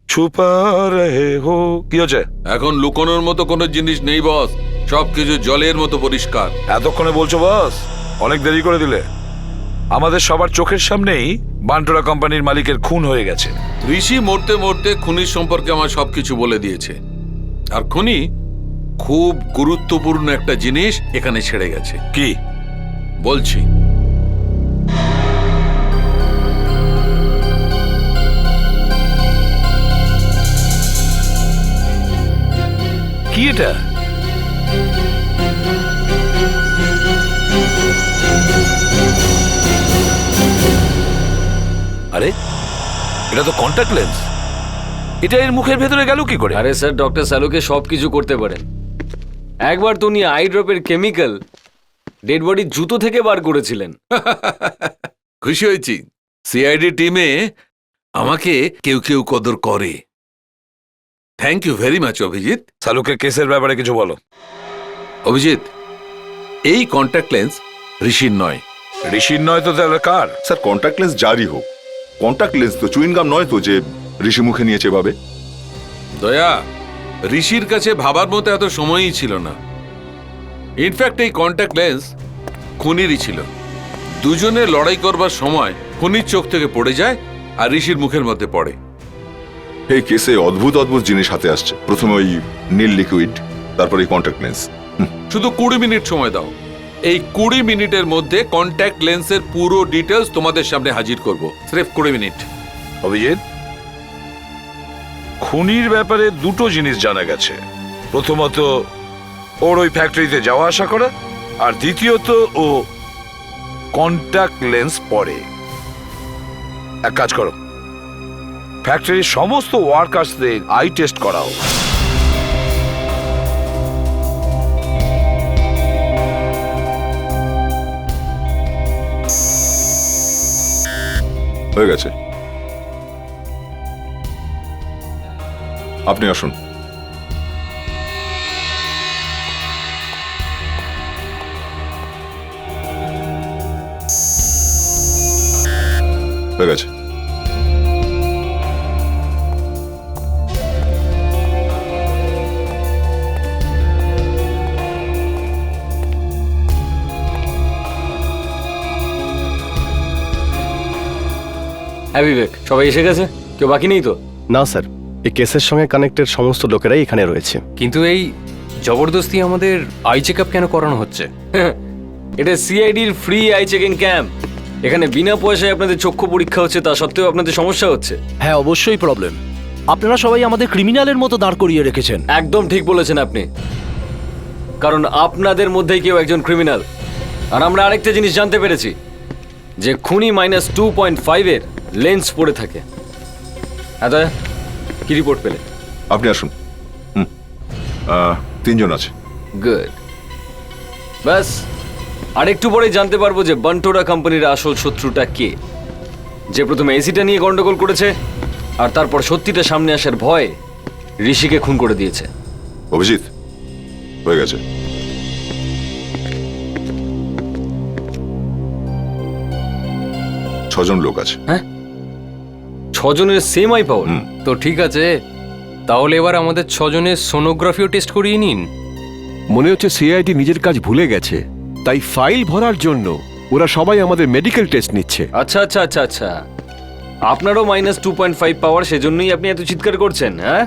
छुपा रहे हो। কি হচ্ছে? এখন লুকোনোর মতো কোনো জিনিস নেই বস, সবকিছু জলের মতো পরিষ্কার। এতক্ষণে বলছো বস? অনেক দেরি করে দিলে। আমাদের সবার চোখের সামনেই বান্টুরা কোম্পানির মালিকের খুন হয়ে গেছে। ঋষি মরতে মরতে খুনির সম্পর্কে আমার সবকিছু বলে দিয়েছে, আর খুনি খুব গুরুত্বপূর্ণ একটা জিনিস এখানে ছেড়ে গেছে। কি বলছি, কি এটা? আরে, এটা তো কন্টাক্ট লেন্স। এটা এর মুখের ভেতরে গেল কি করে? আরে স্যার, ডক্টর স্যালুকে সবকিছু করতে পারেন। একবার তো উনি আই ড্রপের কেমিক্যাল ডেড বডির জুতো থেকে বার করেছিলেন। খুশি হয়েছি, সিআইডি টিমে আমাকে কেউ কেউ কদর করে। Thank you very much Abhijit. স্যালুকে কেসের ব্যাপারে কিছু বলো। অভিজিৎ, এই কন্ট্যাক্ট লেন্স ঋষির নয়। ঋষির নয় তো তাহলে কার? স্যার, কন্ট্যাক্ট লেন্স যারই হোক, কন্ট্যাক্ট লেন্স তো চুইনগাম নয় তো যে ঋষি মুখে নিয়েছে ভাবে। দয়া, ঋষির কাছে ভাবার মতো এত সময়ই ছিল না। ইনফ্যাক্ট এই কন্ট্যাক্ট লেন্স খুনিরই ছিল। দুজনে লড়াই করবার সময় খুনির চোখ থেকে পড়ে যায় আর ঋষির মুখের মধ্যে পড়ে। এই কেসে অদ্ভুত অদ্ভুত জিনিস হাতে আসছে। প্রথমে ওই নীল লিকুইড, তারপরে কন্ট্যাক্ট লেন্স। শুধু 20 মিনিট সময় দাও, এই 20 মিনিটের মধ্যে কন্ট্যাক্ট লেন্সের পুরো ডিটেলস তোমাদের সামনে হাজির করব। সির্ফ 20 মিনিট। অভিজিৎ, খুনির ব্যাপারে দুটো জিনিস জানা গেছে। প্রথমত, ওর ওই ফ্যাক্টরিতে যাওয়া আসা করা, আর দ্বিতীয়ত ও কন্ট্যাক্ট লেন্স পরে। এক কাজ করো, ফ্যাক্টরির সমস্ত ওয়ার্কার্সদের আই টেস্ট করাও। হয়ে গেছে, আপনি আসুন। হয়ে গেছে। হ্যাঁ বিবেক, সবাই এসে গেছে? কেউ বাকি নেই তো? না স্যার, এই কেসের সঙ্গে কানেক্টেড সমস্ত লোকেরাই এখানে রয়েছে। কিন্তু এই জবরদস্তি আমাদের আই চেক আপ কেন করানো হচ্ছে? এটা সিআইডির ফ্রি আই চেকিং ক্যাম্প। এখানে বিনা পয়সায় আপনাদের চক্ষু পরীক্ষা হচ্ছে, তা সত্ত্বেও আপনাদের সমস্যা হচ্ছে। হ্যাঁ, অবশ্যই প্রবলেম। আপনারা সবাই আমাদের ক্রিমিনালের মতো দাঁড় করিয়ে রেখেছেন। একদম ঠিক বলেছেন আপনি, কারণ আপনাদের মধ্যেই কেউ একজন ক্রিমিনাল। আর আমরা আরেকটা জিনিস জানতে পেরেছি, যে খুনি -2.5 এর লেন্স পড়ে থাকে। এত কি রিপোর্ট পেলে? আপনি আসুন। তিনজন আছে। গুড। ব্যাস, আরেকটু পরে জানতে পারবো যে বান্টোরা কোম্পানির আসল শত্রুটা কে, যে প্রথমে এসিটা নিয়ে গন্ডগোল করেছে আর তারপর সত্যিটা সামনে আসার ভয় ঋষিকে খুন করে দিয়েছে। অভিজিৎ, হয়ে গেছে। ছজন লোক আছে। হ্যাঁ, 6 জনের সেম আই পাওয়ার? তো ঠিক আছে, তাহলে এবার আমাদের 6 জনের সোনোগ্রাফিও টেস্ট করিয়ে নিন। মনে হচ্ছে সিআইডি নিজের কাজ ভুলে গেছে, তাই ফাইল ভরার জন্য ওরা সবাই আমাদের মেডিকেল টেস্ট নিচ্ছে। আচ্ছা আচ্ছা আচ্ছা আচ্ছা, আপনারও -2.5 পাওয়ার, সেজন্যই আপনি এত চিৎকার করছেন? হ্যাঁ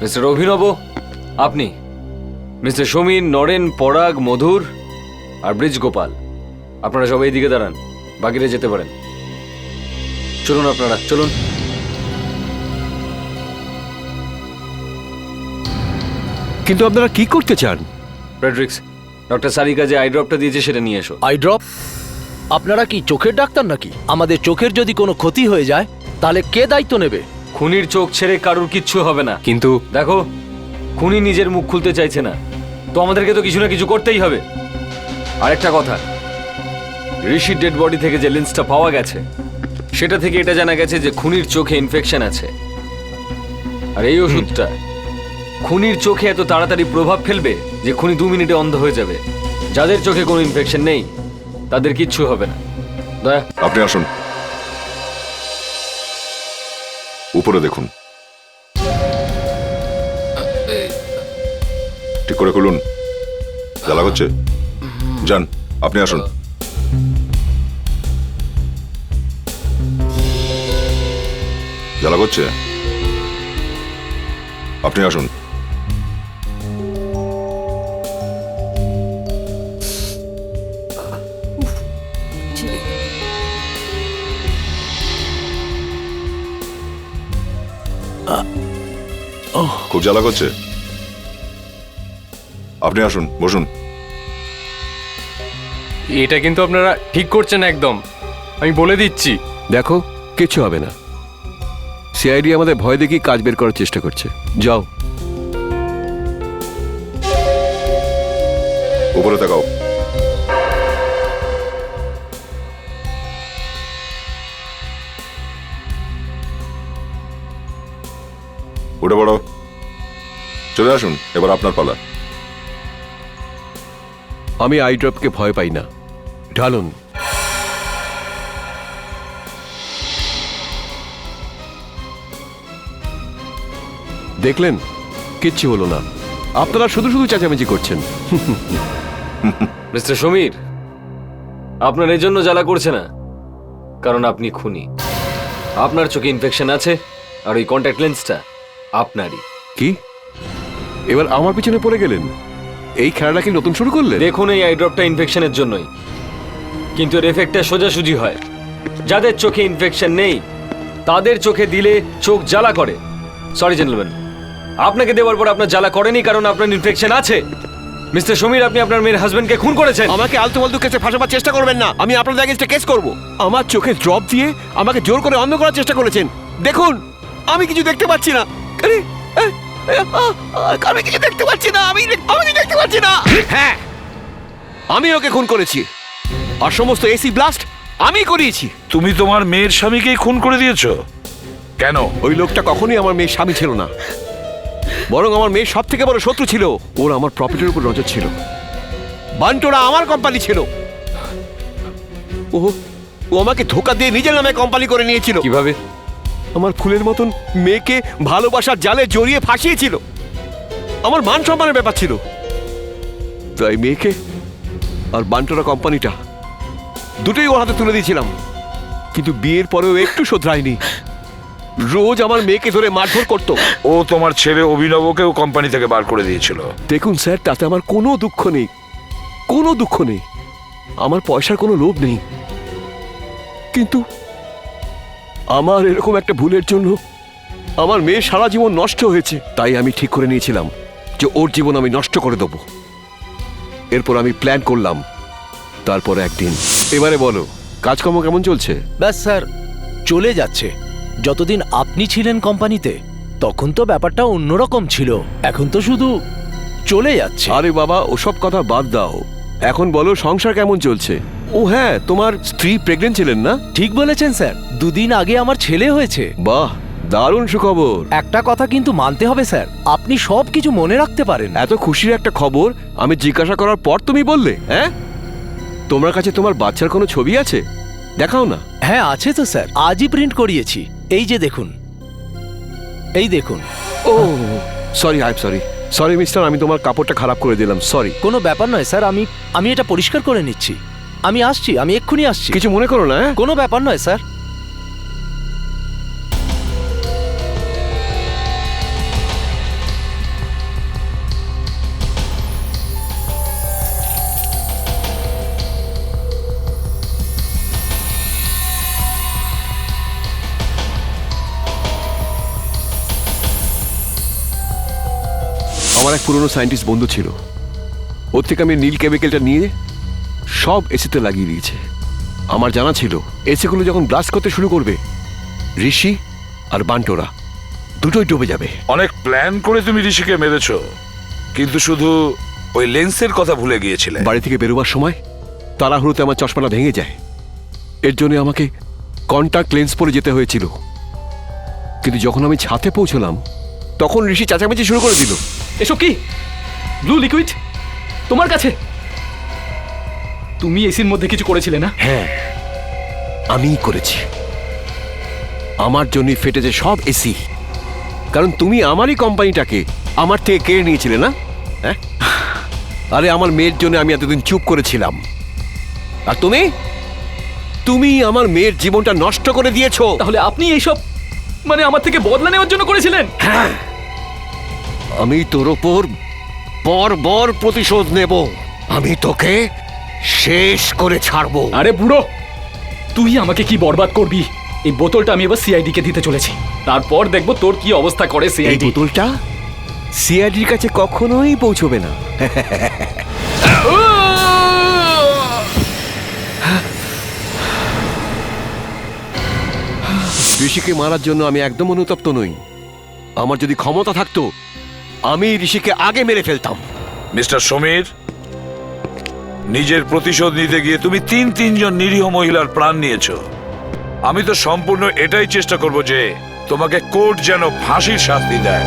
মিস্টার অভিনব, আপনি, মিস্টার সমীর, নরেন, পরাগ, মধুর আর ব্রিজ গোপাল, আপনারা সবাই এদিকে দাঁড়ান, বাকিরা যেতে পারেন। চলুন আপনারা, চলুন। কিন্তু আপনারা কি করতে চান? ফ্রেডরিক্স, ডক্টর সারিকা যে আই ড্রপটা দিয়েছে সেটা নিয়ে এসো। I drop? আপনারা কি চোখের ডাক্তার নাকি? আমাদের চোখের যদি কোনো ক্ষতি হয়ে যায় তাহলে কে দায়িত্ব নেবে? খুনির চোখ ছেড়ে কারুর কিচ্ছু হবে না। কিন্তু দেখো, খুনি নিজের মুখ খুলতে চাইছে না, তো আমাদেরকে তো কিছু না কিছু করতেই হবে। আরেকটা কথা, ঋষির ডেড বডি থেকে যে লেন্সটা পাওয়া গেছে সেটা থেকে এটা জানা গেছে যে খুনির চোখে ইনফেকশন আছে। আর এই ওষুধটা খুনির চোখে এত তাড়াতাড়ি প্রভাব ফেলবে যে খুনি 2 মিনিটে অন্ধ হয়ে যাবে। যাদের চোখে কোনো ইনফেকশন নেই তাদের কিচ্ছু হবে না। দয়া, আপনি আসুন, উপরে দেখুন। ঠিক করে খুলুন। জ্বালা করছে? যান, আপনি আসুন। জ্বালা করছে? আপনি আসুন। খুব জ্বালা করছে? আপনি আসুন, বসুন। এটা কিন্তু আপনারা ঠিক করছেন একদম, আমি বলে দিচ্ছি। দেখো, কিচ্ছু হবে না। সিআইডি আমাদের ভয় দেখিয়ে কাজ বের করার চেষ্টা করছে। যাও উপরে তাকাও। উঠে পড়ো, চলে আসুন, এবার আপনার পালা। আমি আই ড্রপকে ভয় পাই না। ঢালুন। দেখলেন, কিচ্ছু হলো না। আপনারা শুধু শুধু চেঁচামেচি করছেন। মিস্টার সমীর, আপনার এই জন্য জ্বালা করছে না, কারণ আপনি খুনি। আপনার চোখে ইনফেকশন আছে, আর ওই কন্ট্যাক্ট লেন্সটা আপনারই। কি এবার আমার পিছনে পড়ে গেলেন? এই খেলাটা কি নতুন শুরু করলেন? দেখুন, এই আই ড্রপটা ইনফেকশনের জন্যই, কিন্তু এর এফেক্টটা সোজাসুজি হয়। যাদের চোখে ইনফেকশন নেই তাদের চোখে দিলে চোখ জ্বালা করে। সরি জেন্টলম্যান, আপনাকে দেওয়ার পর আপনার জ্বালা করেনি কারণ আপনার ইনফেকশন আছে। মিস্টার সমীর, আপনি আপনার মেয়ের হাজবেন্ডকে খুন করেছেন। আমাকে আলতু ফালতু কেসে ফাঁসাবার চেষ্টা করবেন না। আমি আপনাদের এগেইনস্টে কেস করব। আমার চোখে ড্রপ দিয়ে আমাকে জোর করে অন্ধ করার চেষ্টা করেছেন। দেখুন, আমি কিছু দেখতে পাচ্ছি না। আরে, আমি কিছু দেখতে পাচ্ছি না। আমি দেখতে পাচ্ছি না। হ্যাঁ, আমি ওকে খুন করেছি, আর সমস্ত এসি ব্লাস্ট আমি করিয়েছি। তুমি তোমার মেয়ের স্বামীকেই খুন করে দিয়েছো কেন? ওই লোকটা কখনোই আমার মেয়ের স্বামী ছিল না, বরং আমার মেয়ের সব থেকে বড় শত্রু ছিল। ওর আমার প্রফিটের উপর নজর ছিল। বান্টোরা আমার কোম্পানি ছিল। ও ও আমাকে ধোকা দিয়ে নিজের নামে কোম্পানি করে নিয়েছিল। কিভাবে? আমার ফুলের মতন মেয়েকে ভালোবাসার জালে জড়িয়ে ফাঁসিয়েছিল। আমার মান সম্মানের ব্যাপার ছিল, তাই মেয়েকে আর বান্টোরা কোম্পানিটা দুটোই ওর হাতে তুলে দিয়েছিলাম। কিন্তু বিয়ের পরেও একটু শোধরায়নি। রোজ আমার মেয়েকে ধরে মারধর করতো। ও তোমার ছেলে অভিনবকেও কোম্পানি থেকে বার করে দিয়েছিল। দেখুন স্যার, তাতে আমার কোনো দুঃখ নেই, কোনো দুঃখ নেই। আমার পয়সার কোনো লোভ নেই, কিন্তু আমার এরকম একটা ভুলের জন্য আমার মেয়ে সারা জীবন নষ্ট হয়েছে। তাই আমি ঠিক করে নিয়েছিলাম যে ওর জীবন আমি নষ্ট করে দেবো। এরপর আমি প্ল্যান করলাম, তারপর একদিন। এবারে বলো, কাজকর্ম কেমন চলছে? ব্যাস স্যার, চলে যাচ্ছে। যতদিন আপনি ছিলেন কোম্পানিতে তখন তো ব্যাপারটা অন্যরকম ছিল, এখন তো শুধু চলে যাচ্ছে। আরে বাবা, ওসব কথা বাদ দাও। এখন বলো, সংসার কেমন চলছে? ও হ্যাঁ, তোমার স্ত্রী প্রেগনেন্ট ছিলেন না? ঠিক বলেছেন স্যার, 2 দিন আগে আমার ছেলে হয়েছে। বাহ, দারুণ সুখবর। একটা কথা কিন্তু মানতে হবে স্যার, আপনি সব কিছু মনে রাখতে পারেন। এত খুশির একটা খবর আমি জিজ্ঞাসা করার পর তুমি বললে? হ্যাঁ, তোমার কাছে তোমার বাচ্চার কোনো ছবি আছে? দেখাও না। হ্যাঁ আছে তো স্যার, আজই প্রিন্ট করিয়েছি। এই যে দেখুন, এই দেখুন। ও sorry, I am sorry. Sorry mister, আমি তোমার কাপড়টা খারাপ করে দিলাম, সরি। কোনো ব্যাপার নয় স্যার, আমি এটা পরিষ্কার করে নিচ্ছি। আমি আসছি, আমি এক্ষুনি আসছি। কিছু মনে করো না। কোনো ব্যাপার নয় স্যার। আমার এক পুরনো সায়েন্টিস্ট বন্ধু ছিল, ওর থেকে আমি নীল কেমিক্যালটা নিয়ে সব এসিতে লাগিয়ে দিয়েছে। আমার জানা ছিল এসিগুলো যখন ব্লাস্ট করতে শুরু করবে, ঋষি আর বান্টোরা দুটোই ডুবে যাবে। অনেক প্ল্যান করে তুমি ঋষিকে মেরেছো, কিন্তু শুধু ওই লেন্সের কথা ভুলে গিয়েছিলে। বাড়ি থেকে বেরোবার সময় তাড়াহুড়োতে আমার চশমাটা ভেঙে যায়, এর জন্য আমাকে কন্টাক্ট লেন্স পরে যেতে হয়েছিল। কিন্তু যখন আমি ছাদে পৌঁছলাম তখন ঋষি চেঁচামেচি শুরু করে দিল। এসব কি? ব্লু লিকুইড তোমার কাছে? তুমি এসির মধ্যে কিছু করেছিলে না? হ্যাঁ, আমিই করেছি। আমার জন্যই ফেটেছে সব এসি, কারণ তুমি আমারই কোম্পানিটাকে আমার থেকে কেড়ে নিয়েছিলে না? হ্যাঁ, আরে আমার মেয়ের জন্য আমি এতদিন চুপ করেছিলাম, আর তুমি আমার মেয়ের জীবনটা নষ্ট করে দিয়েছো। তাহলে আপনি এইসব মানে আমার থেকে বদলা নেওয়ার জন্য করেছিলেন? হ্যাঁ, আমি তোর ওপর বর্বর প্রতিশোধ নেব। আমি তোকে শেষ করে ছাড়বো। আরে বুড়ো, তুই আমাকে কি বরবাদ করবি? এই বোতলটা আমি এবার সিআইডি কে দিতে চলেছি, তারপর দেখবো তোর কি অবস্থা করে এই সিআইডি। বোতলটা সিআইডির কাছে কখনোই পৌঁছবে না। ঋষিকে মারার জন্য আমি একদম অনুতপ্ত নই। আমার যদি ক্ষমতা থাকতো আমি ঋষিকে আগে মেরে ফেলতাম। মিস্টার সমীর, নিজের প্রতিশোধ নিতে গিয়ে তুমি তিনজন নিরীহ মহিলার প্রাণ নিয়েছো। আমি তো সম্পূর্ণ এটাই চেষ্টা করব যে তোমাকে কোর্ট যেন ফাঁসির শাস্তি দেয়।